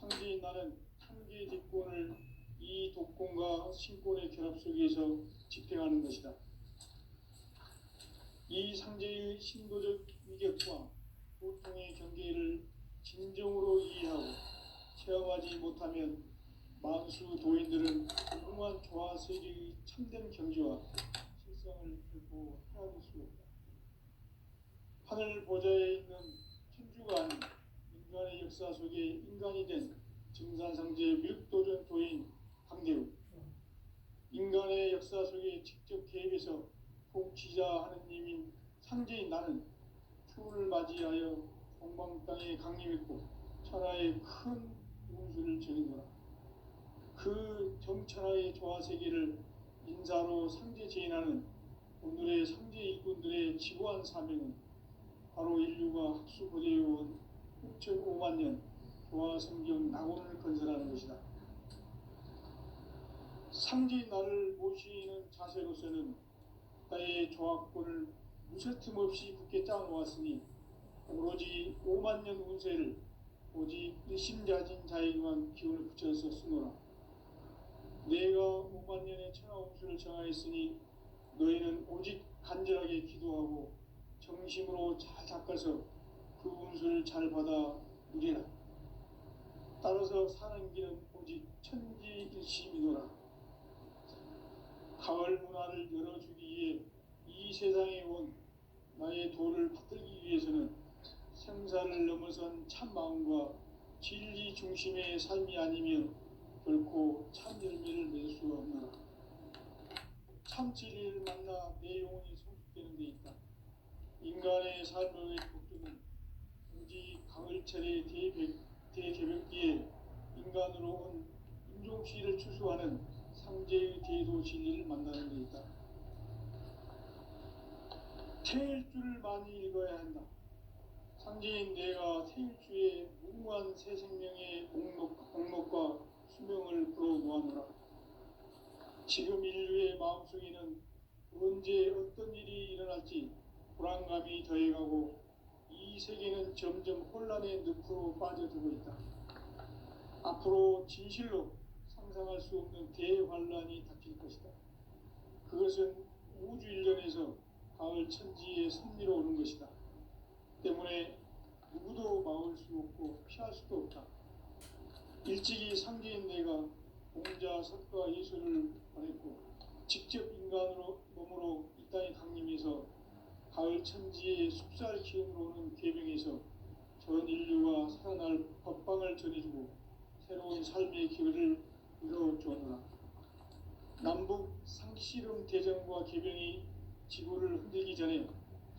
상제인 나는 상제 직권을 이 독권과 신권의 결합 속에서 집행하는 것이다. 이 상제의 신도적 위격과 고통의 경계를 진정으로 이해하고 체험하지 못하면 만수 도인들은 무궁한 조화 세계의 참된 경지와 실상을 결코 헤아릴 수 없다. 하늘 보좌에 있는 천주가 아닌 인간의 역사 속에 인간이 된 증산상제 밀도전 도인 강대우, 인간의 역사 속에 직접 개입해서 통치자 하느님인 상제인 나는 추후를 맞이하여 동방 땅에 강림했고 천하의 큰 운수를 전했노라. 그 정천하의 조화세계를 인사로 상제 제인하는 오늘의 상제 일꾼들의 지고한 사명은 바로 인류가 학수고대해온 6,500만 년 조화성경 낙원을 건설하는 것이다. 상제인 나를 모시는 자세로서는 나의 조합권을 무쇠틈 없이 굳게 짜놓았으니 오로지 5만 년 운세를 오직 일심자진 자에게만 기운을 붙여서 쓰노라. 내가 5만 년의 천하 운수를 정하였으니 너희는 오직 간절하게 기도하고 정심으로 잘 닦아서 그 운수를 잘 받아 누리라. 따라서 사는 길은 오직 천지일심이노라. 가을 문화를 열어주기 위해 이 세상에 온 나의 도를 받들기 위해서는 생사를 넘어선 참 마음과 진리 중심의 삶이 아니면 결코 참 열매를 맺을 수가 없노라. 참 진리를 만나 내 영혼이 성숙되는 데 있다. 인간의 삶의 목적은 오직 가을철의 대개벽기에 인간으로 온 인종시를 추수하는 상제의 대도 진리를 만나는 데 있다. 태일주를 많이 읽어야 한다. 상제인 내가 태일주의 무궁한 새 생명의 목록과 수명을 풀어놓아노라. 지금 인류의 마음속에는 언제 어떤 일이 일어날지 불안감이 더해가고 이 세계는 점점 혼란의 늪으로 빠져들고 있다. 앞으로 진실로 상상할 수 없는 대환란이 닥칠 것이다. 그것은 우주 일전에서 가을 천지의 섭리로 오는 것이다. 때문에 누구도 막을 수 없고 피할 수도 없다. 일찍이 상제인 내가 공자, 석가, 예수를 보냈고 직접 인간으로 몸으로 이 땅에 강림해서 가을 천지의 숲살 기운으로 오는 계명에서 전 인류가 살아날 법방을 전해주고 새로운 삶의 기회를 이뤄주었노라. 남북 상씨름 대전과 개병이 지구를 흔들기 전에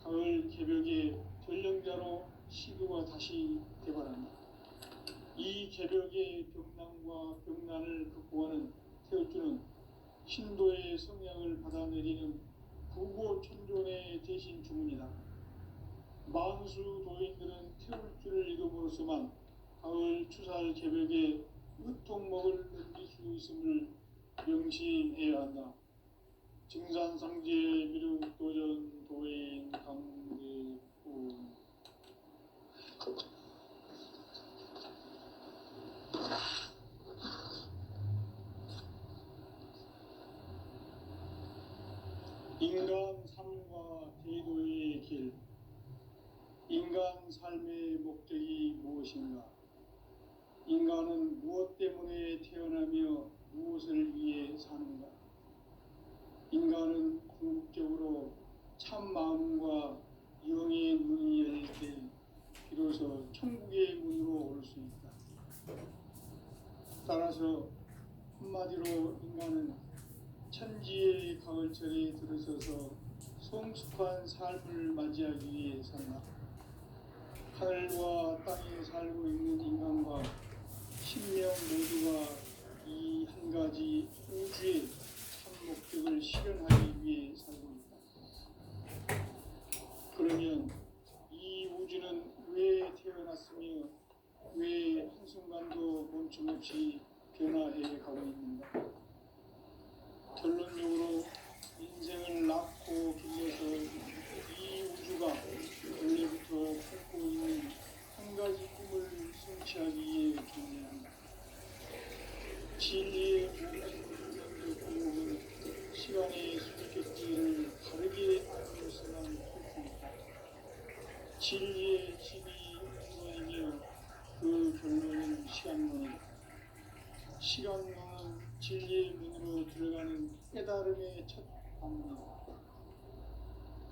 가을 개벽의 전령자로 시도가 다시 대발한다. 이 개벽의 병난과 병난을 극복하는 태울주는 신도의 성향을 받아내리는 부고천존의 대신 주문이다. 만수 도인들은 태울주를 읽음으로써만 가을 추살 개벽의 으통목을 넘길 수 있음을 명심해야 한다. 증산상제 미륵도전 도인 강대훈. 인간 삶과 대도의 길. 인간 삶의 목적이 무엇인가? 인간은 무엇 때문에 태어나며 무엇을 위해 사는가? 인간은 궁극적으로 참 마음과 영의 문이 열릴 때 비로소 천국의 문으로 올 수 있다. 따라서 한마디로 인간은 천지의 가을철에 들어서서 성숙한 삶을 맞이하기 위해 산다. 하늘과 땅에 살고 있는 인간과 신명 모두가 이 한 가지 우주의 참 목적을 실현하기 위해 살고 있다. 그러면 이 우주는 왜 태어났으며 왜 한순간도 멈춤없이 변화해 가고 있는가? 결론적으로 인생을 낳고 길러서 이 우주가 원래부터 품고 있는 한 가지 꿈을 성취하기 위해 존재한다. 진리의 모든 공목은 시간의 수수께끼를 다르게 알고서만 할 수 있다. 진리의 진이 우선이며 그 결론은 시간론이다. 시간론은 진리의 문으로 들어가는 깨달음의 첫 방문이다.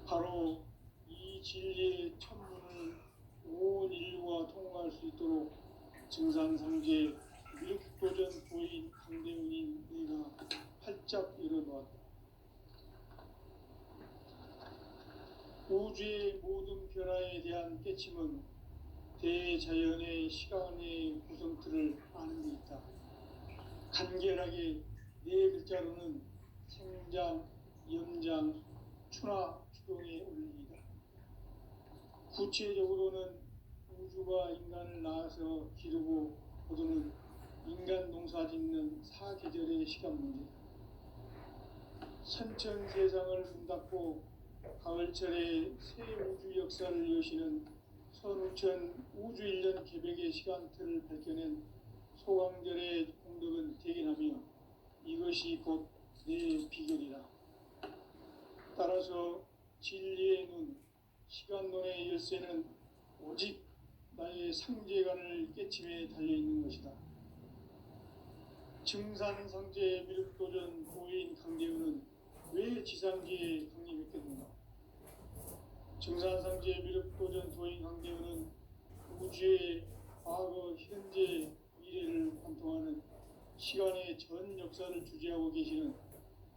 바로 이 진리의 첫 문을 온 인류가 통과할 수 있도록 증산상제 미륵도전 보인 강대문인 내가 활짝 열어놓았다. 우주의 모든 변화에 대한 깨침은 대자연의 시간의 구성틀을 아는 데 있다. 간결하게 네 글자로는 생장, 연장, 추나 추동의 원리이다. 구체적으로는 우주가 인간을 낳아서 기르고 거두는 인간 농사 짓는 사계절의 시간 문제다. 선천 세상을 문 닫고 가을철에 새 우주 역사를 여시는 선우천 우주 1년 개백의 시간틀을 밝혀낸 소강절의 공덕은 대견하며 이것이 곧 내 비결이라. 따라서 진리의 눈, 시간론의 열쇠는 오직 나의 상제관을 깨침에 달려있는 것이다. 증산상제 미륵도전 보인 강대우는 왜 지상계에 강림했겠는가? 증산상제 미륵도전 도인 강대우는 우주의 과거, 현재, 미래를 관통하는 시간의 전 역사를 주재하고 계시는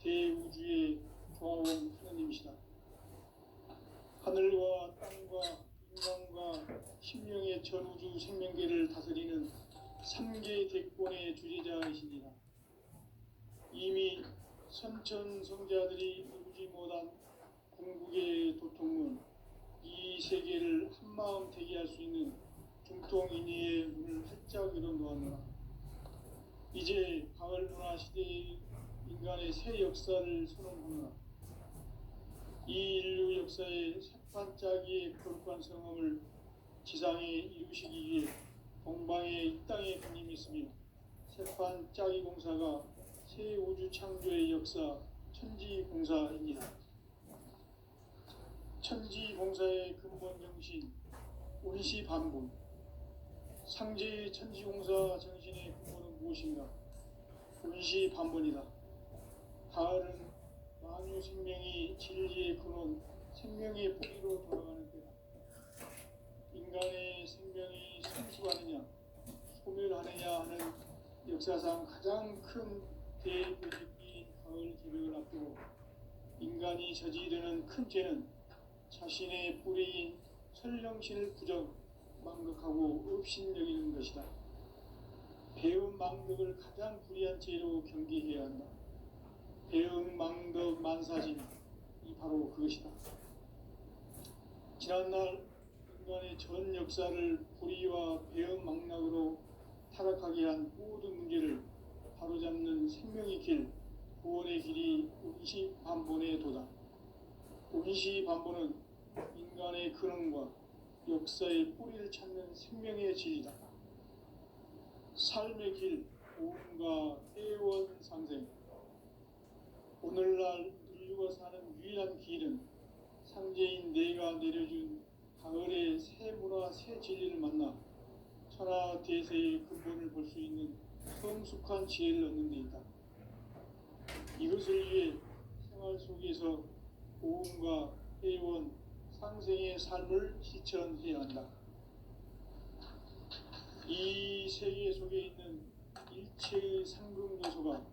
대우주의 조화원 하나님이시다. 하늘과 땅과 인간과 심령의 전우주 생명계를 다스리는 3개 대권의 주재자이시니라. 이미 선천성자들이 이루지 못한 궁극의 도통문, 이 세계를 한마음 대기할 수 있는 중통인의의 문을 활짝 열어놓았노라. 이제 가을 문화 시대의 인간의 새 역사를 선언하노라. 이 인류 역사의 새판짜기의 거룩한 성험을 지상에 이루시기 위해 동방의 이 땅에 강림이 있으며 새판짜기 공사가 새 우주 창조의 역사 천지공사입니다. 천지공사의 근본 정신 운시반본, 상제의 천지공사 정신의 근본은 무엇인가? 운시반본이다. 가을은 만유 생명이 진리의 근원, 생명의 뿌리로 돌아가는 때다. 인간의 생명이 성숙하느냐, 소멸하느냐 하는 역사상 가장 큰 대표적인 가을 개벽을 앞두고 인간이 저지르는 큰 죄는 자신의 뿌리인 설령신을 부정, 망극하고 업신여기는 것이다. 배움 망덕을 가장 불의한 죄로 경계해야 한다. 배움 망덕 만사진, 이 바로 그것이다. 지난날 인간의 전 역사를 불의와 배움 망락으로 타락하게 한 모든 문제를 바로잡는 생명의 길, 구원의 길이 운시반본의 도다. 운시반본은 인간의 근원과 역사의 뿌리를 찾는 생명의 진리다. 삶의 길, 고음과 회원상생. 오늘날 인류가 사는 유일한 길은 상제인 내가 내려준 가을의 새 문화, 새 진리를 만나 천하 대세의 근본을 볼 수 있는 성숙한 지혜를 얻는 데 있다. 이것을 위해 생활 속에서 고음과 회원, 상생의 삶을 실천해야 한다. 이 세계 속에 있는 일체의 상급 요소가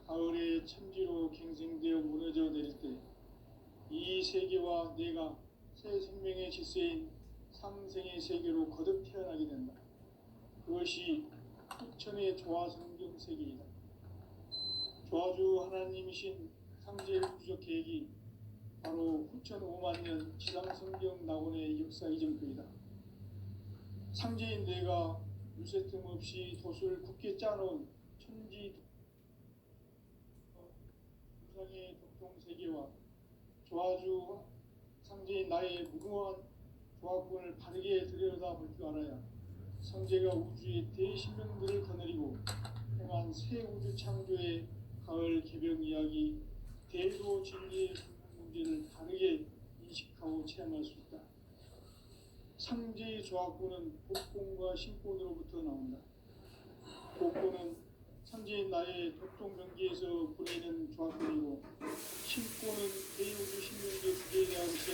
가을의 천지로 갱생되어 무너져 내릴 때 이 세계와 내가 새 생명의 질서인 상생의 세계로 거듭 태어나게 된다. 그것이 후천의 조화성경 세계이다. 조화주 하나님이신 상제우주적 계획이 바로 후천 5만 년 지상성경 낙원의 역사 이전표이다. 상제인 내가 유세 틈 없이 돛을 굳게 짜놓은 천지 우상의 독통세계와 조화주 상제인 나의 무궁한 조화권을 바르게 들여다볼 줄 알아야 성제가 우주의 대신명들을 거느리고 행한 이러한 새 우주 창조의 가을 개벽 이야기, 대도 진리의 문제를 다르게 인식하고 체험할 수 있다. 상제의 조합구는 복권과 신권으로부터 나온다. 복권은 상제인 나의 독종 경계에서 보내는 조합군이고, 신권은 대우주 신명계 주제에 대하여서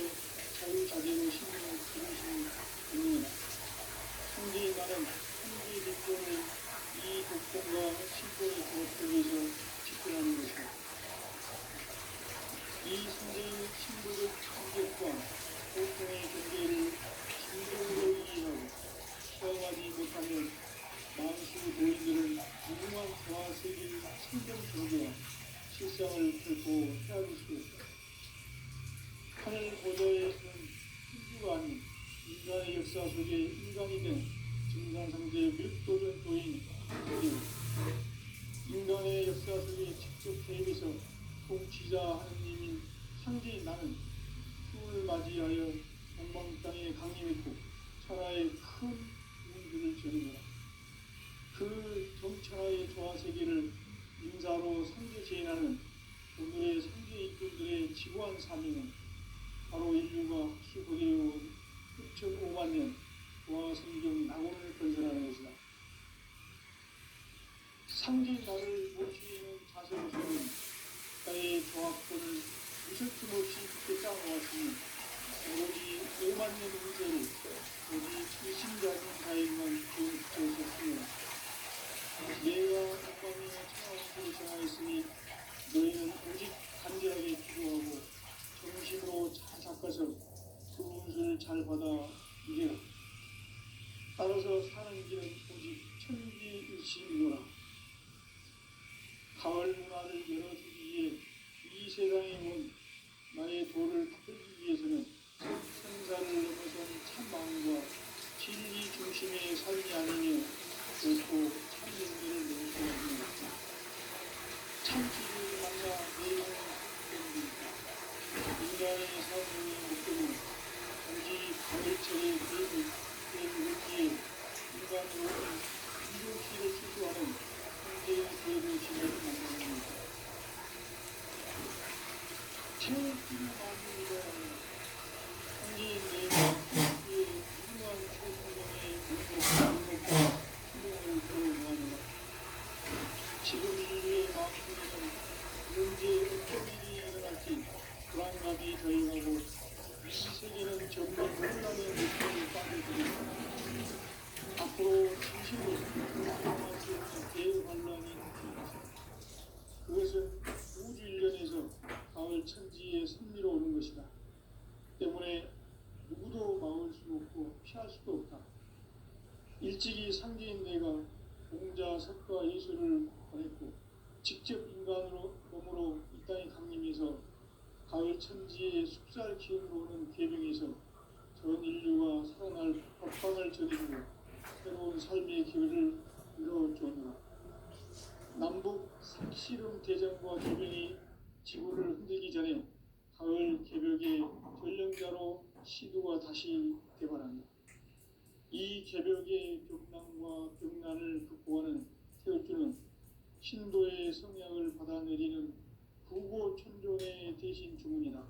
자유자재로 신명을 기르시는 능력이다. 상제인 나는 상제의 대권을 이 독권과 신권의 조합 속에서 집행하는 것이다. 이 상제의 신부적 참격과 보통의 경계를 진정으로 이해하고 수행하지 못하면 만수 도인들은 무궁한 조화 세계의 성경 경계와 실상을 결코 헤아릴 수 없다. 하늘 보좌에 서는 신주가 아닌 인간의 역사 속에 인간이 된 증산상제의 멸도전 도인 인간의 역사 속에 직접 개입해서 통치자 하느님인 상제인 나는 추을 맞이하여 동방 땅에 강림했고 천하의 큰 운들을 전해주라. 그 정천하의 조화세계를 인사로 상제 제인하는 오늘의 상제 일꾼들의 지구한 사명은 바로 인류가 수고되어온 6,500만 년 조화성경 낙원을 건설하는 것이다. 상제인 나를 모시는 자세로서는 나의 조합권을 무설품 없이 굳게 쌓아놓았으니 오로지 5만 년 운세를 오직 일심자진 자에게만 기억되었습니다. 내가 옥방에 천하운세를 정하였으니 너희는 오직 간절하게 기도하고 정심으로 잘 닦아서 그 운수를 잘 받아 이겨라. 따라서 사는 길은 오직 천지일심이노라. 가을 문화를 열어주기 위해 이 세상에 온 나의 도를 받들기 위해서는 생사를 넘어선 참마음과 진리 중심의 삶이 아니며 결코 참진리를 넘을 수 없는 것이다. 참진리를 만나 내 영혼을 바꾸는 인간의 삶의 목표는 오직 가을철의 대부기에 인간으로는 이동시를 수수하는 현재의 대부시를 만드는 것이다. 최고의 만물이라는 현재의 내면의 무궁한 최고의 행복과 희망을 끌어모아내라. 지금 인류의 마음속에는 언제 어떤 일이 일어날지 불안감이 더해가고 이 세계는 점점 혼란의 느낌을 빠져들고 앞으로 진실로 일어날 수 없는 대환란이 닥쳐있다. 그것은 우주 일련에서 가을 천지의 섭리로 오는 것이다. 때문에 누구도 막을 수 없고 피할 수도 없다. 일찍이 상제인 내가 공자, 석가, 예수를 보냈고 직접 인간으로 몸으로 이 땅에 강림해서 가을 천지의 숙살 기운으로 오는 계명에서 전 인류가 살아날 법방을 전해주고 새로운 삶의 기회를 이루어주노라. 남북 상씨름 대전과 개병이 지구를 흔들기 전에 가을 개벽의 전령자로 시두가 다시 개발한다. 이 개벽의 격난과 병난을 극복하는 태울주는 신도의 성약을 받아내리는 구고천존의 대신 주문이다.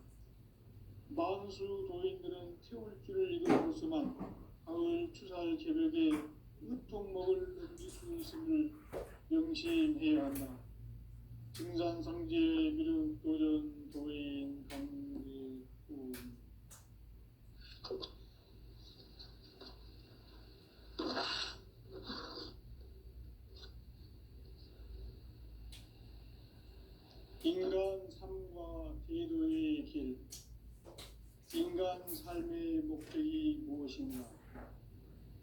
만수 도인들은 태울주를 이름으로서만 가을 추살 개벽에 으통먹을 넘길 수 있음을 명심해야 한다. 증산상제 미륵 도전 도인 강대군 인간 삶과 대도의 길. 인간 삶의 목적이 무엇인가?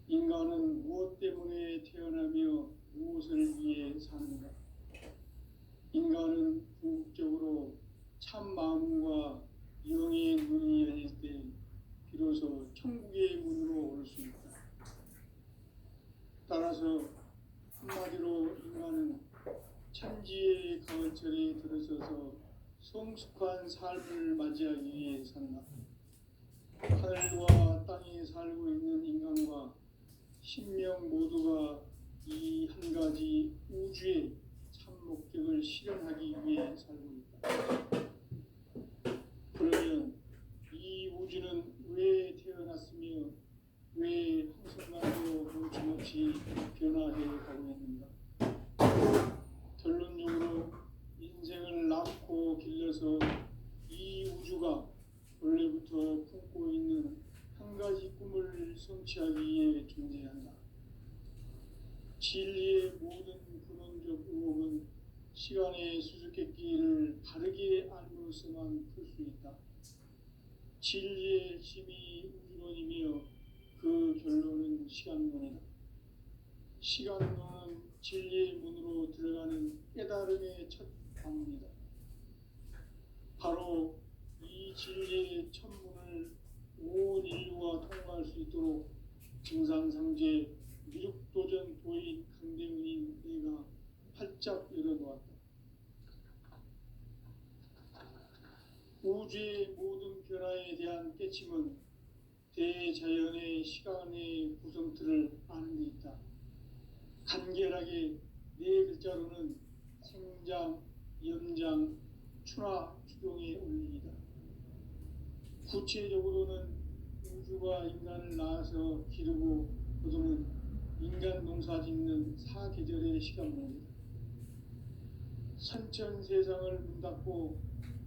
인간은 무엇 때문에 태어나며 무엇을 위해 사는가? 인간은 궁극적으로 참 마음과 영의 눈이 열릴 때 비로소 천국의 문으로 올 수 있다. 따라서 한마디로 인간은 천지의 가을철에 들어서서 성숙한 삶을 맞이하기 위해 산다. 하늘과 땅에 살고 있는 인간과 신명 모두가 이 한 가지 우주에 실현하기 위해 살고 있다. 그러면 이 우주는 왜 태어났으며 왜 한순간도 멈춤없이 변화해 가고 있는가? 결론적으로 인생을 낳고 길러서 이 우주가 원래부터 품고 있는 한 가지 꿈을 성취하기 위해 존재한다. 진리의 모든 근원적 의혹은 시간의 수수께끼를 바르게 알므로써만 풀 수 있다. 진리의 핵심이 우주론이며 그 결론은 시간론이다. 시간론은 진리의 문으로 들어가는 깨달음의 첫 방문이다. 바로 이 진리의 첫 문을 온 인류가 통과할 수 있도록 증산상제 미륵도전 도인 강대문인 내가 활짝 열어놓았다. 우주의 모든 변화에 대한 깨침은 대자연의 시간의 구성틀을 아는 데 있다. 간결하게 네 글자로는 생장, 염장, 추나 추동의 원리이다. 구체적으로는 우주가 인간을 낳아서 기르고 거두는 인간 농사 짓는 사계절의 시간론이다. 선천 세상을 문닫고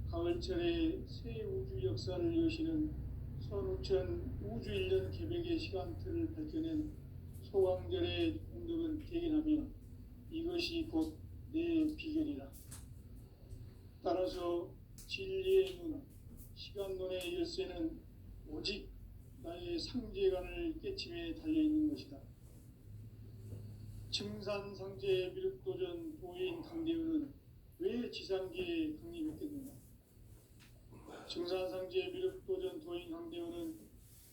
가을철에 새 우주 역사를 여시는 선우천 우주 1년 개백의 시간틀을 밝혀낸 소강절의 공덕은 대견하며 이것이 곧 내 비결이라. 따라서 진리의 문, 시간론의 열쇠는 오직 나의 상제관을 깨침에 달려있는 것이다. 증산상제 미륵도전 도인 강대우는 왜 지상계에 강림했겠는가? 증산상제 미륵도전 도인 강대우는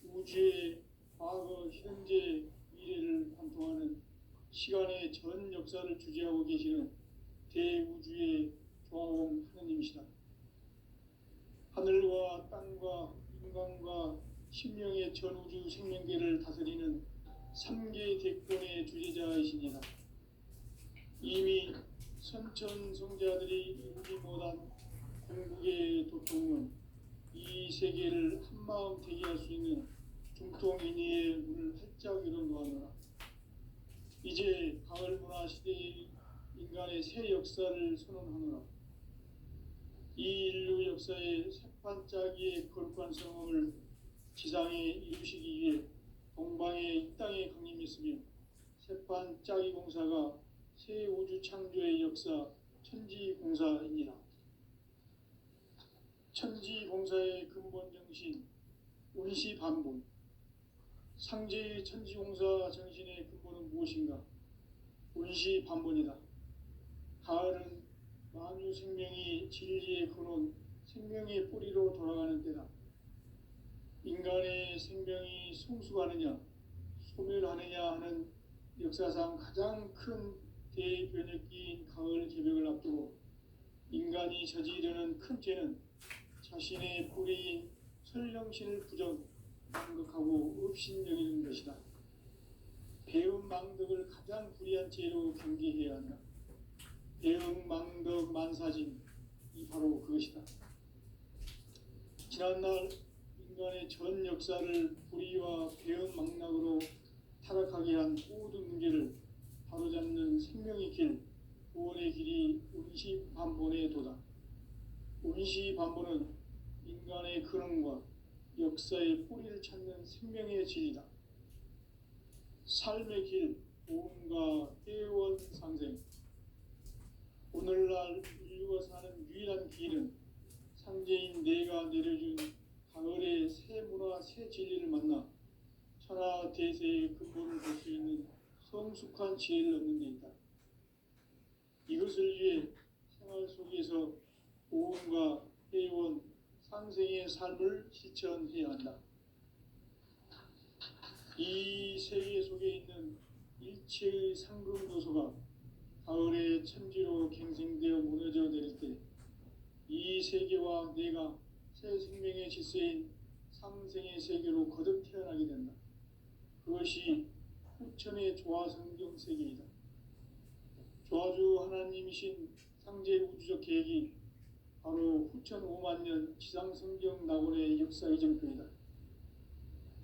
우주의 과거, 현재, 미래를 관통하는 시간의 전 역사를 주재하고 계시는 대우주의 조화원 하느님이시다. 하늘과 땅과 인간과 신명의 전우주 생명계를 다스리는 3개 대권의 주재자이시니라. 이미 선천성자들이 이루지 못한 공국의 도통은 이 세계를 한마음 되게 할 수 있는 중통인의의 문을 활짝 열어놓았노라. 이제 가을문화 시대의 인간의 새 역사를 선언하노라. 이 인류 역사의 새판짜기의 거룩한 성험을 지상에 이루시기 위해 동방의 이 땅에 강림했으며 새판짜기 공사가 새 우주 창조의 역사 천지공사이니라. 천지공사의 근본 정신 운시반본. 상제의 천지공사 정신의 근본은 무엇인가? 운시반본이다. 가을은 만유 생명이 진리의 근원, 생명의 뿌리로 돌아가는 때다. 인간의 생명이 성숙하느냐, 소멸하느냐 하는 역사상 가장 큰 대변혁기인 가을 개벽을 앞두고 인간이 저지르는 큰 죄는 자신의 뿌리인 설령신을 망극하고 업신여기는 것이다. 배은망덕을 가장 불의한 죄로 경계해야 한다. 배은망덕 만사진, 이 바로 그것이다. 지난날 인간의 전 역사를 불의와 배은망락으로 타락하게 한 모든 문제를 바로잡는 생명의 길, 구원의 길이 운시반본의 도다. 운시반본은 인간의 근원과 역사의 뿌리를 찾는 생명의 진리다. 삶의 길, 보험과 회원 상생. 오늘날 인류가 사는 유일한 길은 상제인 내가 내려준 가을의 새 문화, 새 진리를 만나 천하 대세의 근본을 볼 수 있는 성숙한 지혜를 얻는 데 있다. 이것을 위해 생활 속에서 보험과 회원, 상생의 삶을 실천해야 한다. 이 세계 속에 있는 일체의 상금도소가 가을의 천지로 갱생되어 무너져 내릴 때 이 세계와 내가 새 생명의 질서인 상생의 세계로 거듭 태어나게 된다. 그것이 후천의 조화성경 세계이다. 조화주 하나님이신 상제 우주적 계획이 바로 후천 5만 년 지상성경 낙원의 역사 이정표이다.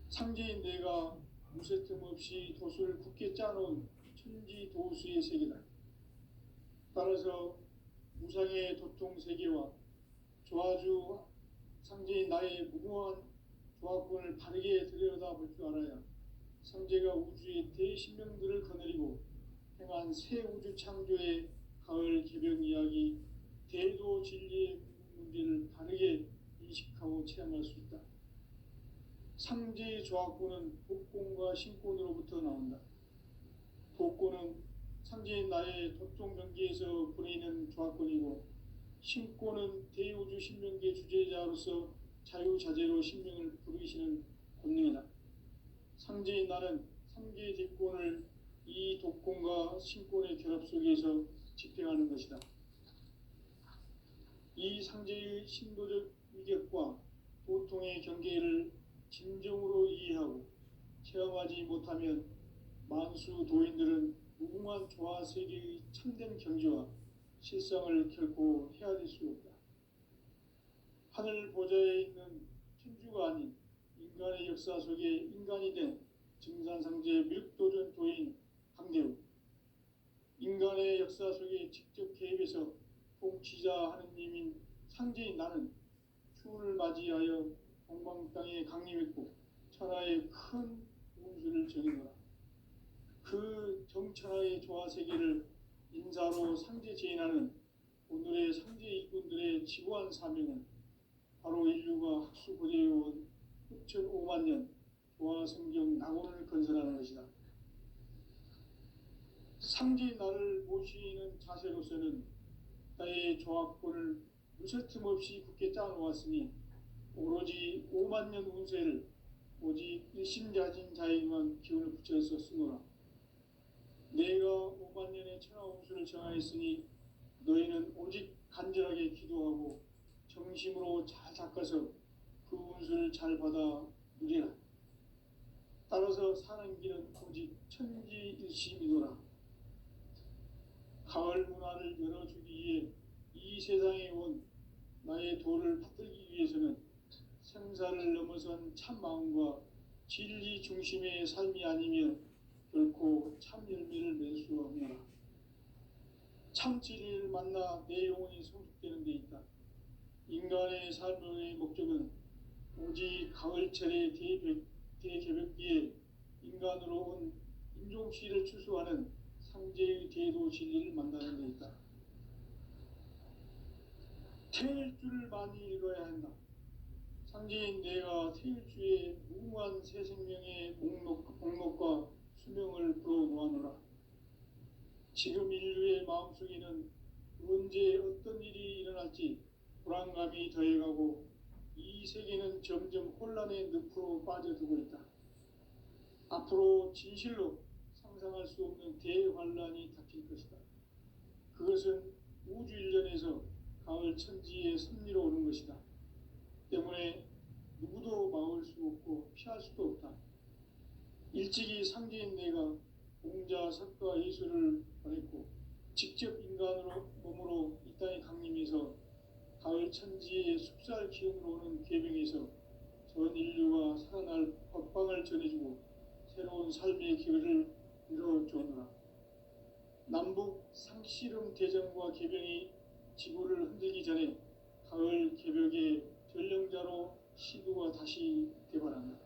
상제인 내가 무쇠틈 없이 도수를 굳게 짜놓은 천지도수의 세계다. 따라서 무상의 도통 세계와 조화주 상제인 나의 무궁한 조합권을 바르게 들여다볼 줄 알아야 상제가 우주의 대신명들을 거느리고 행한 새 우주 창조의 가을 개벽 이야기, 대도 진리의 문제를 바르게 인식하고 체험할 수 있다. 상제의 조합권은 독권과 신권으로부터 나온다. 독권은 상제인 나의 도통 경계에서 보내는 조합권이고, 신권은 대우주 신명계 주제자로서 자유자재로 신명을 부르시는 권능이다. 상제인 나는 상계의 대권을 이 독권과 신권의 결합 속에서 집행하는 것이다. 이 상제의 신도적 위격과 도통의 경계를 진정으로 이해하고 체험하지 못하면 만수 도인들은 무궁한 조화 세계의 참된 경지와 실상을 결코 헤아릴 수 없다. 하늘 보좌에 있는 천주가 아닌 인간의 역사 속에 인간이 된 증산상제 밀도전 도인 강대우, 인간의 역사 속에 직접 개입해서 통치자 하느님인 상제인 나는 추운을 맞이하여 동방 땅에 강림했고 천하의 큰 운수를 정해노라. 그 정천하의 조화세계를 인사로 상제 제인하는 오늘의 상제 이군들의 지구한 사명은 바로 인류가 학수고대해온 6,5만 년 조화성경 낙원을 건설하는 것이다. 상제인 나를 모시는 자세로서는 나의 조합권을 무쇠 틈 없이 굳게 짜놓았으니 오로지 5만 년 운세를 오직 일심자진 자에게만 기운을 붙여서 쓰노라. 내가 5만 년의 천하 운수를 정하였으니 너희는 오직 간절하게 기도하고 정심으로 잘 닦아서 그 운수를 잘 받아 누리라. 따라서 사는 길은 오직 천지일심이노라. 가을 문화를 열어주기 위해 이 세상에 온 나의 도를 받들기 위해서는 생사를 넘어선 참 마음과 진리 중심의 삶이 아니면 결코 참 열매를 낼 수 없노라. 참 진리를 만나 내 영혼이 성숙되는 데 있다. 인간의 삶의 목적은 오직 가을철의 대개벽기에 인간으로 온 인종시를 추수하는 상제의 대도 진리를 만나는 데 있다. 태일주를 많이 읽어야 한다. 상제인 내가 태일주의 무궁한 새 생명의 목록과 수명을 풀어놓아노라. 지금 인류의 마음속에는 언제 어떤 일이 일어날지 불안감이 더해가고 이 세계는 점점 혼란의 늪으로 빠져들고 있다. 앞으로 진실로 상상할 수 없는 대환란이 닥칠 것이다. 그것은 우주 일련에서 가을 천지의 섭리로 오는 것이다. 때문에 누구도 막을 수 없고 피할 수도 없다. 일찍이 상제인 내가 공자, 석가, 예수를 보냈고 직접 인간으로 몸으로 이 땅에 강림해서 가을 천지의 숲살 기운으로 오는 계명에서 전 인류가 살아날 법방을 전해주고 새로운 삶의 기회를 이뤄주노라. 남북 상씨름 대전과 개병이 지구를 흔들기 전에 가을 개벽의 전령자로 시도가 다시 개발한다.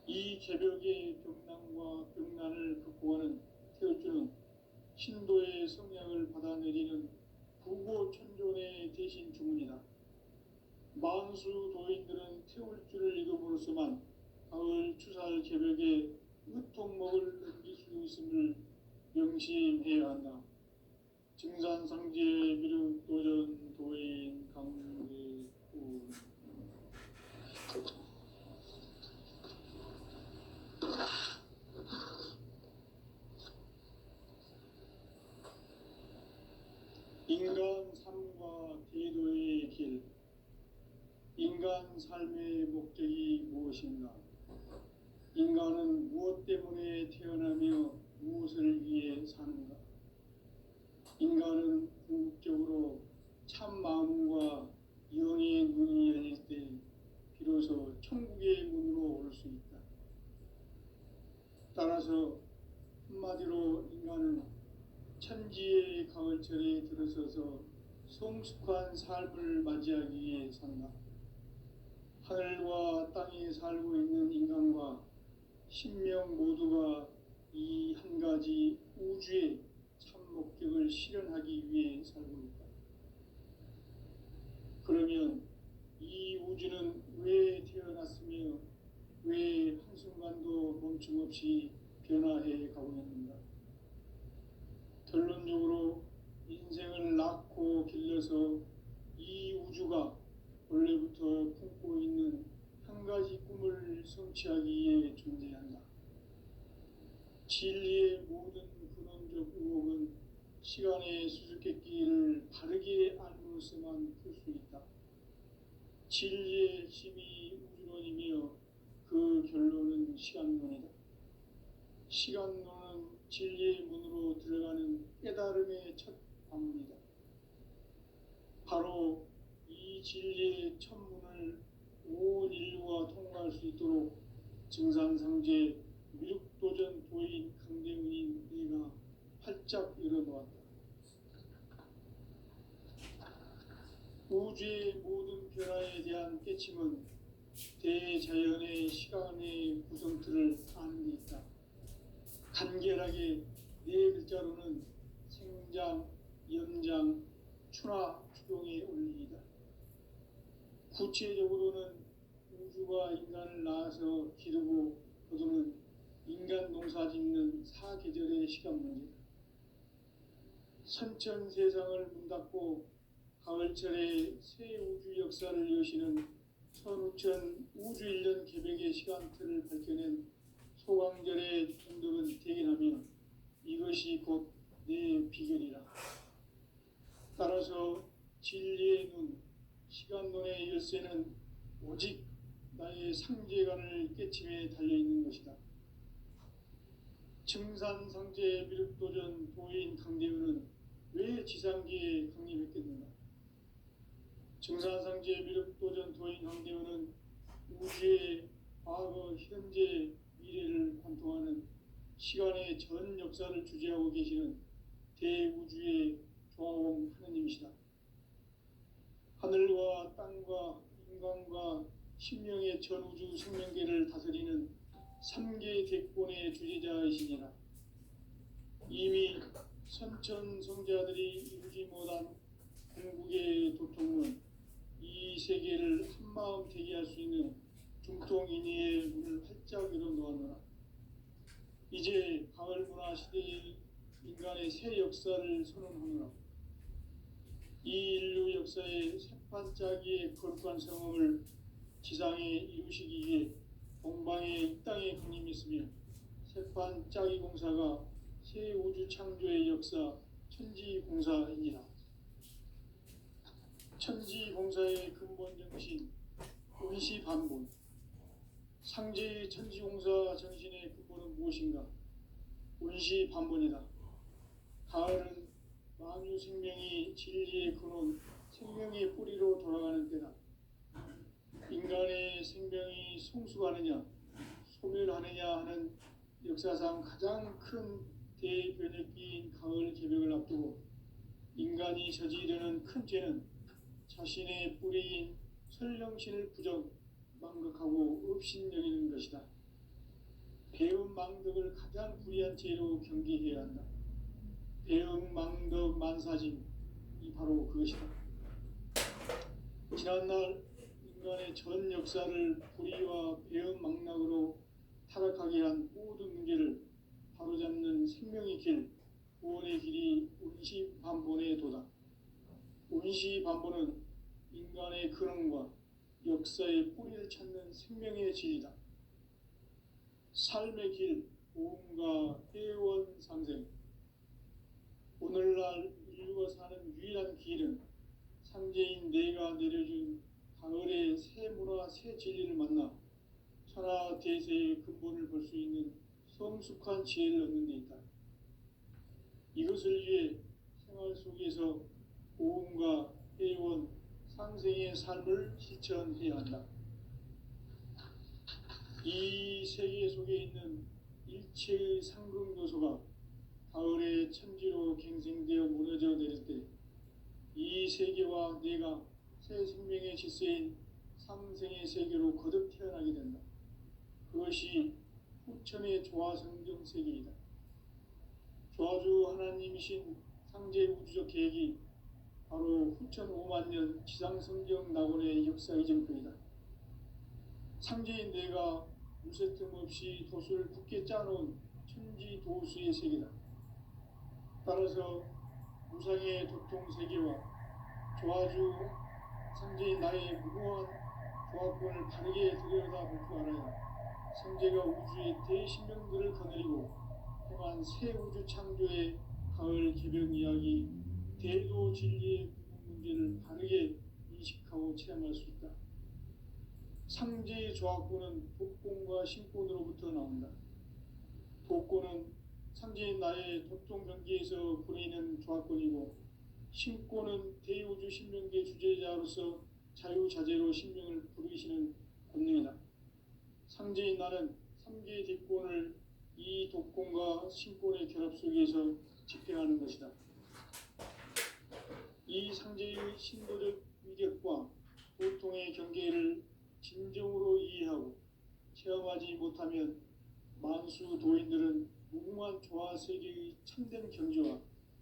이 개벽의 병난과 병난을 극복하는 태울주는 신도의 성향을 받아내리는 부고천존의 대신 주문이다. 만수 도인들은 태울주를 읽음으로써만 가을 추살 개벽에 으통목을 넘길 수 있음을 명심해야 한다. 증산상제 미륵도전 도인 강대우. 인간 삶과 대도의 길. 인간 삶의 목적이 무엇인가? 인간은 무엇 때문에 태어나며 무엇을 위해 사는가? 인간은 본격적으로 참 마음과 영의 눈이 열릴 때 비로소 천국의 문으로 올 수 있다. 따라서 한마디로 인간은 천지의 가을철에 들어서서 성숙한 삶을 맞이하기 위해 산다. 하늘과 땅에 살고 있는 인간과 신명 모두가 이 한 가지 우주의 참 목적을 실현하기 위해 살고 있다. 그러면 이 우주는 왜 태어났으며 왜 한순간도 멈춤없이 변화해 가고 있는가? 결론적으로 인생을 낳고 길러서 이 우주가 원래부터 품고 있는 한 가지 꿈을 성취하기 위해 존재한다. 진리의 모든 근원적 의혹은 시간의 수수께끼를 바르게 알므로서만 풀 수 있다. 진리의 핵심이 우주론이며 그 결론은 시간론이다. 시간론은 진리의 문으로 들어가는 깨달음의 첫 방문이다. 바로 이 진리의 첫 문을 온 인류가 통과할 수 있도록 증산상제 미륵도전 도인 강대문인 네가 활짝 열어놓았다. 우주의 모든 변화에 대한 깨침은 대자연의 시간의 구성틀을 아는 데 있다. 간결하게 네 글자로는 생장, 연장, 추나 추동의 원리이다. 구체적으로는 우주가 인간을 낳아서 기르고 거두는 인간 농사 짓는 사계절의 시간 문제다. 선천 세상을 문 닫고 가을철에 새 우주 역사를 여시는 선우천 우주 1년 개백의 시간틀을 밝혀낸 소강절의 정덕은 대견하며 이것이 곧 내 비결이라. 따라서 진리의 눈, 시간론의 열쇠는 오직 나의 상제관을 깨침에 달려있는 것이다. 증산상제 미륵도전 도인 강대우는 왜 지상계에 강림했겠는가? 증산상제 미륵도전 도인 강대우는 우주의 과거, 현재, 미래를 관통하는 시간의 전 역사를 주재하고 계시는 대우주의 조화원 하느님이시다. 하늘과 땅과 인간과 신명의 전우주 생명계를 다스리는 3개 대권의 주재자이시니라. 이미 선천성자들이 이루지 못한 궁극의 도통은 이 세계를 한마음 되게 할 수 있는 중통인의의 문을 활짝 열어놓았노라. 이제 가을 문화 시대의 인간의 새 역사를 선언하노라. 이 인류 역사의 새판짜기의 거룩한 성음을 지상에 이루시기 위해 동방의 이 땅에 강림했으며 새판짜기 공사가 새 우주 창조의 역사 천지공사이니라. 천지공사의 근본 정신 운시반본. 상제의 천지공사 정신의 근본은 무엇인가? 운시반본이다. 가을은 만유 생명이 진리의 근원, 생명의 뿌리로 돌아가는 때다. 인간의 생명이 성숙하느냐, 소멸하느냐 하는 역사상 가장 큰 대변혁기인 가을 개벽을 앞두고 인간이 저지르는 큰 죄는 자신의 뿌리인 설령신을 부정, 망각하고 업신여기는 것이다. 배움 망덕을 가장 불의한 죄로 경계해야 한다. 배움 망덕 만사짐, 이 바로 그것이다. 지난날 인간의 전 역사를 불의와 배움 망락으로 타락하게 한 모든 문제를 바로잡는 생명의 길, 구원의 길이 운시반본의 도다. 운시반본은 인간의 근원과 역사의 뿌리를 찾는 생명의 진리다. 삶의 길, 보험과 회원 상생. 오늘날 인류가 사는 유일한 길은 상제인 내가 내려준 가을의 새 문화, 새 진리를 만나 천하 대세의 근본을 볼 수 있는 성숙한 지혜를 얻는 데 있다. 이것을 위해 생활 속에서 고음과 해온 상생의 삶을 실천해야 한다. 이 세계 속에 있는 일체의 상승요소가 가을의 천지로 갱생되어 무너져 내릴 때 이 세계와 내가 새 생명의 질서인 상생의 세계로 거듭 태어나게 된다. 그것이 후천의 조화성경 세계이다. 조화주 하나님이신 상제 우주적 계획이 바로 후천 5만 년 지상성경 낙원의 역사 이정표이다. 상제인 내가 무쇠틈 없이 도수를 굳게 짜놓은 천지 도수의 세계다. 따라서 무상의 도통 세계와 조화주 상제인 나의 무궁한 조화권을 바르게 들여다볼 줄 알아야 상제가 우주의 대신명들을 거느리고 행한 새 우주 창조의 가을 개벽 이야기 대도 진리의 문제를 바르게 인식하고 체험할 수 있다. 상제의 조화권은 독권과 신권으로부터 나온다. 독권은 상제인 나의 도통 경계에서 보내는 조화권이고 신권은 대우주 신명계 주제자로서 자유자재로 신명을 부르시는 권능이다. 상제인 나는 3개의 대권을 이 독권과 신권의 결합 속에서 집행하는 것이다. 이 상제의 신도적 위력과 보통의 경계를 진정으로 이해하고 체험하지 못하면 만수 도인들은 무궁한 조화 세계의 참된 경지와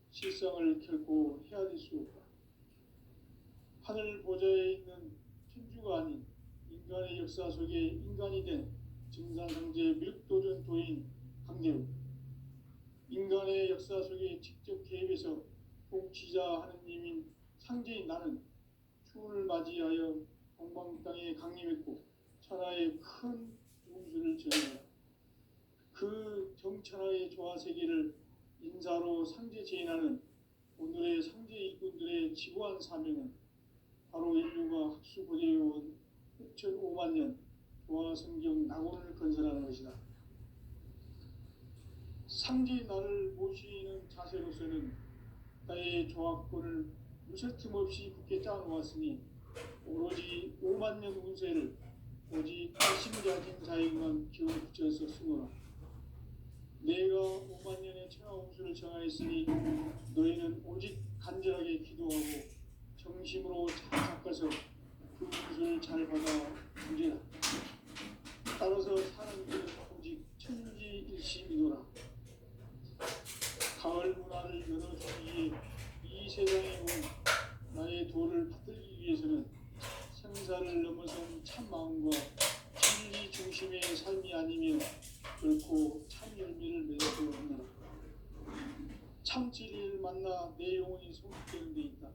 실상을 결코 헤아릴 수 없다. 하늘 보좌에 있는 천주가 아닌 인간의 역사 속에 인간이 된 증산상제 밀도전 도인 강대우, 인간의 역사 속에 직접 개입해서 통치자 하느님인 상제인 나는 추운을 맞이하여 동방 땅에 강림했고 천하의 큰 운수를 전하였다. 그 정천하의 조화 세계를 인사로 상제 제인하는 오늘의 상제 일꾼들의 지구한 사명은 바로 인류가 학수고대해온 후천 5만 년 조화 성경 낙원을 건설하는 것이다. 상제 나를 모시는 자세로서는 나의 조화권을 무쇠틈 없이 굳게 짜놓았으니 오로지 5만 년 운세를 오직 개심자진 자에게만 기운 붙여서 쓰노라. 내가 5만 년의 천하 운수를 정하였으니 너희는 오직 간절하게 기도하고 정심으로 잘 닦아서 그 운수를 잘 받아 문제다. 따라서 사는 길은 오직 천지일심이노라. 가을 문화를 열어주기 위해 이 세상에 온 나의 도를 받들기 위해서는 생사를 넘어선 참 마음과 진리 중심의 삶이 아니면 결코 참 열매를 맺을 수 없노라. 참 진리를 만나 내 영혼이 성숙되는 데 있다.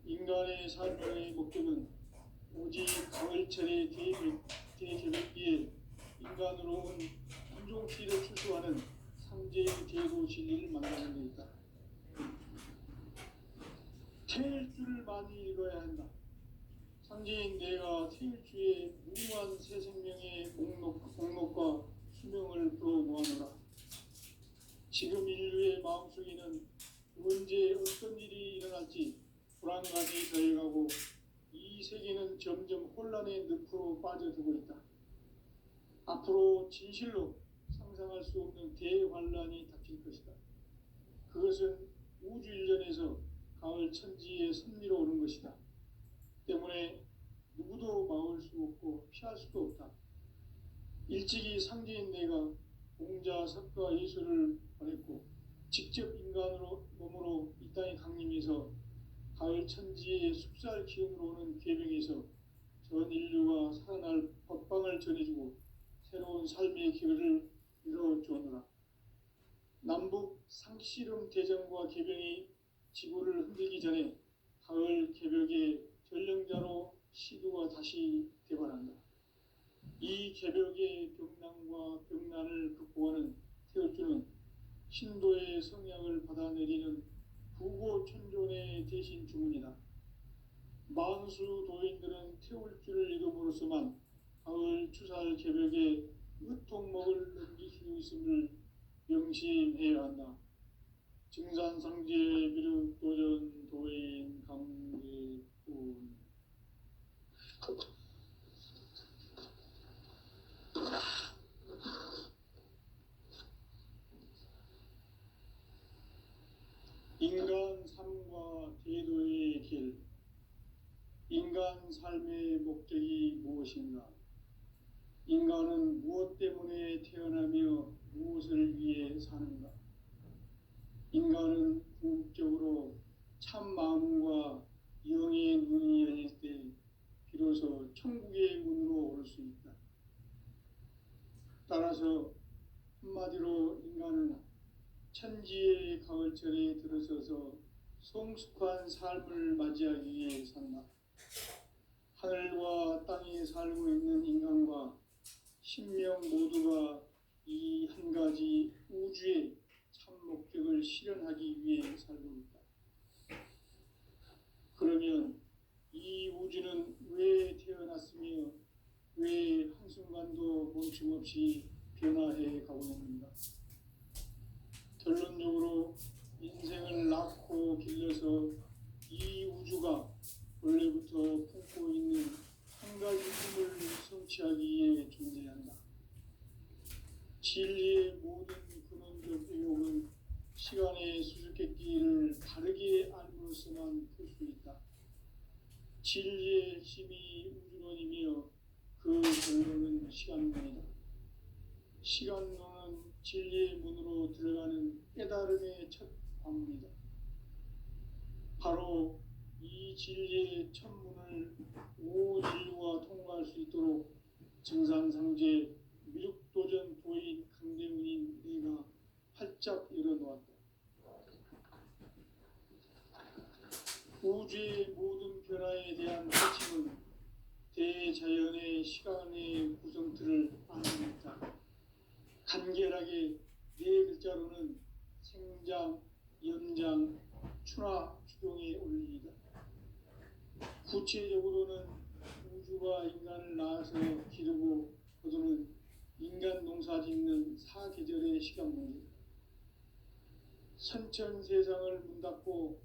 인간의 삶의 목적은 오직 가을철의 대개벽기에 인간으로 온 인종피를 추수하는 상제의 대도 진리를 만나는 데 있다. 태일주를 많이 읽어야 한다. 상제인 내가 태일주의 무궁한 새 생명의 목록과 수명을 불어모아노라. 지금 인류의 마음속에는 언제 어떤 일이 일어날지 불안감이 더해가고 이 세계는 점점 혼란의 늪으로 빠져들고 있다. 앞으로 진실로 상상할 수 없는 대환란이 닥칠 것이다. 그것은 우주 일련에서 가을 천지의 섭리로 오는 것이다. 때문에 누구도 막을 수 없고 피할 수도 없다. 일찍이 상제인 내가 공자, 석가, 예수를 보냈고 직접 인간으로 몸으로 이 땅에 강림해서 가을 천지의 숲살 기운으로 오는 계명에서 전 인류가 살아날 법방을 전해주고 새로운 삶의 기회를 이뤄주었노라. 남북 상씨름 대전과 개병이 지구를 흔들기 전에 가을 개벽의 전령자로 시도가 다시 개발한다. 이 개벽의 병난과 병난을 극복하는 태울주는 신도의 성약을 받아내리는 부고천존의 대신 주문이다. 만수 도인들은 태울주를 이름으로서만 가을 추살 개벽에 으통먹을 넘기시고 있음을 명심해야 한다. 증산상제 비륵도전 도인 인간 삶과 대도의 길. 인간 삶의 목적이 무엇인가? 인간은 무엇 때문에 태어나며 무엇을 위해 사는가? 인간은 궁극적으로 참 마음과 영의 눈이 열릴 때 비로소 천국의 문으로 올 수 있다. 따라서 한마디로 인간은 천지의 가을철에 들어서서 성숙한 삶을 맞이하기 위해 산다. 하늘과 땅에 살고 있는 인간과 신명 모두가 이 한 가지 우주의 참 목적을 실현하기 위해 살고 있다. 그러면 이 우주는 왜 태어났으며 왜 한순간도 멈춤없이 변화해 가고 있는가? 결론적으로 인생을 낳고 길러서 이 우주가 원래부터 품고 있는 한 가지 꿈을 성취하기 위해 존재한다. 진리의 모든 근원적 의혹은 시간의 수수께끼를 바르게 알므로써만 풀 수 있다. 진리의 핵심이 우주론이며 그 결론은 시간론이다. 시간론은 진리의 문으로 들어가는 깨달음의 첫 관문이다. 바로 이 진리의 첫 문을 오진류가 통과할 수 있도록 증산상제 미륵도전 도인 강대문인 내가 활짝 열어놓았다. 우주의 모든 변화에 대한 핵심은 대자연의 시간의 구성틀을 안습니다. 간결하게 네 글자로는 생장, 연장, 추나 추동의 원리이다. 구체적으로는 우주가 인간을 낳아서 기르고 거두는 인간 농사 짓는 사계절의 시간문이다. 선천 세상을 문닫고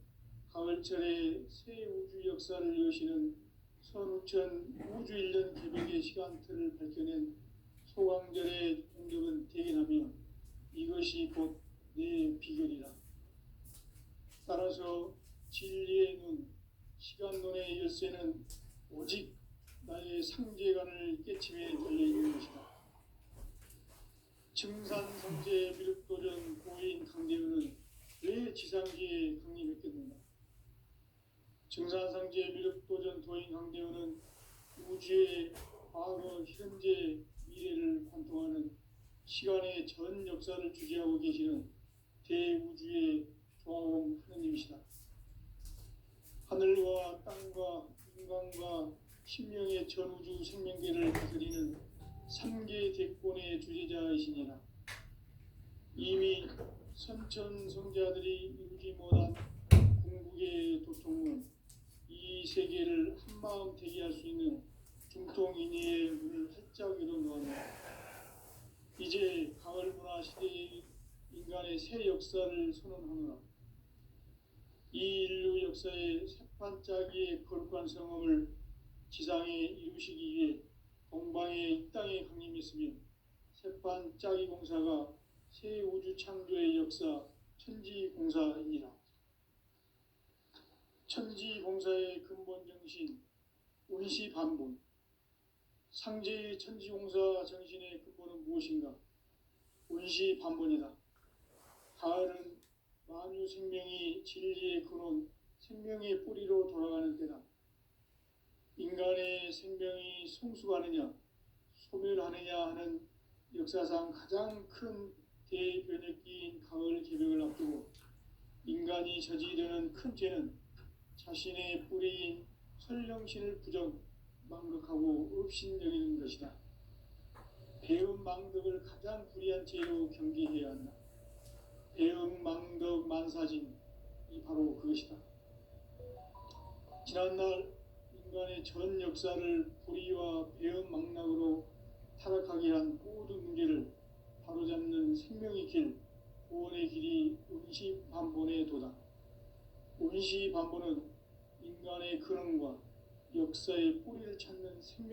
가을철에 새 우주 역사를 여시는 선우천 우주 1년 개벽의 시간틀을 밝혀낸 소강절의 공적은 대견하며 이것이 곧 내 비결이라. 따라서 진리의 눈, 시간론의 열쇠는 오직 나의 상제관을 깨침에 달려있는 것이다. 증산상제 미륵도전 고인 강대현은 왜 지상기에 강림했겠는가? 증산상제 미륵도전 도인 강대현은 우주의 과거, 현재, 미래를 관통하는 시간의 전 역사를 주재하고 계시는 대우주의 조화원 하느님이시다. 하늘과 땅과 인간과 신명의 전우주 생명계를 다스리는 3개 대권의 주재자이시니라. 이미 선천성자들이 이루지 못한 궁극의 도통은 이 세계를 한마음 대기할 수 있는 중통인의의 문을 활짝 열어놓았다. 이제 가을 문화 시대의 인간의 새 역사를 선언하노라. 이 인류 역사의 새판짜기의 거룩한 성험을 지상에 이루시기 위해 동방의 이 땅에 강림했으며 새판짜기 공사가 새 우주 창조의 역사 천지공사이니라. 천지공사의 근본 정신 운시반본. 상제의 천지공사 정신의 근본은 무엇인가? 운시반본이다. 가을은 만유 생명이 진리의 근원, 생명의 뿌리로 돌아가는 때다. 인간의 생명이 성숙하느냐, 소멸하느냐 하는 역사상 가장 큰 대변혁기인 가을 개벽을 앞두고 인간이 저지르는 큰 죄는 자신의 뿌리인 설령신을 부정, 망극하고 업신여기는 것이다. 배음 망덕을 가장 불의한 죄로 경계해야 한다. 배음 망덕 만사진, 이 바로 그것이다. 지난날 인간의 전 역사를 불의와 배음 망락으로 타락하게 한 모든 문제를 바로잡는 생명의 길, 구원의 길이 운시반본의 도다. 운시반본은 인간의 근원과 역사의 뿌리를 찾는 생명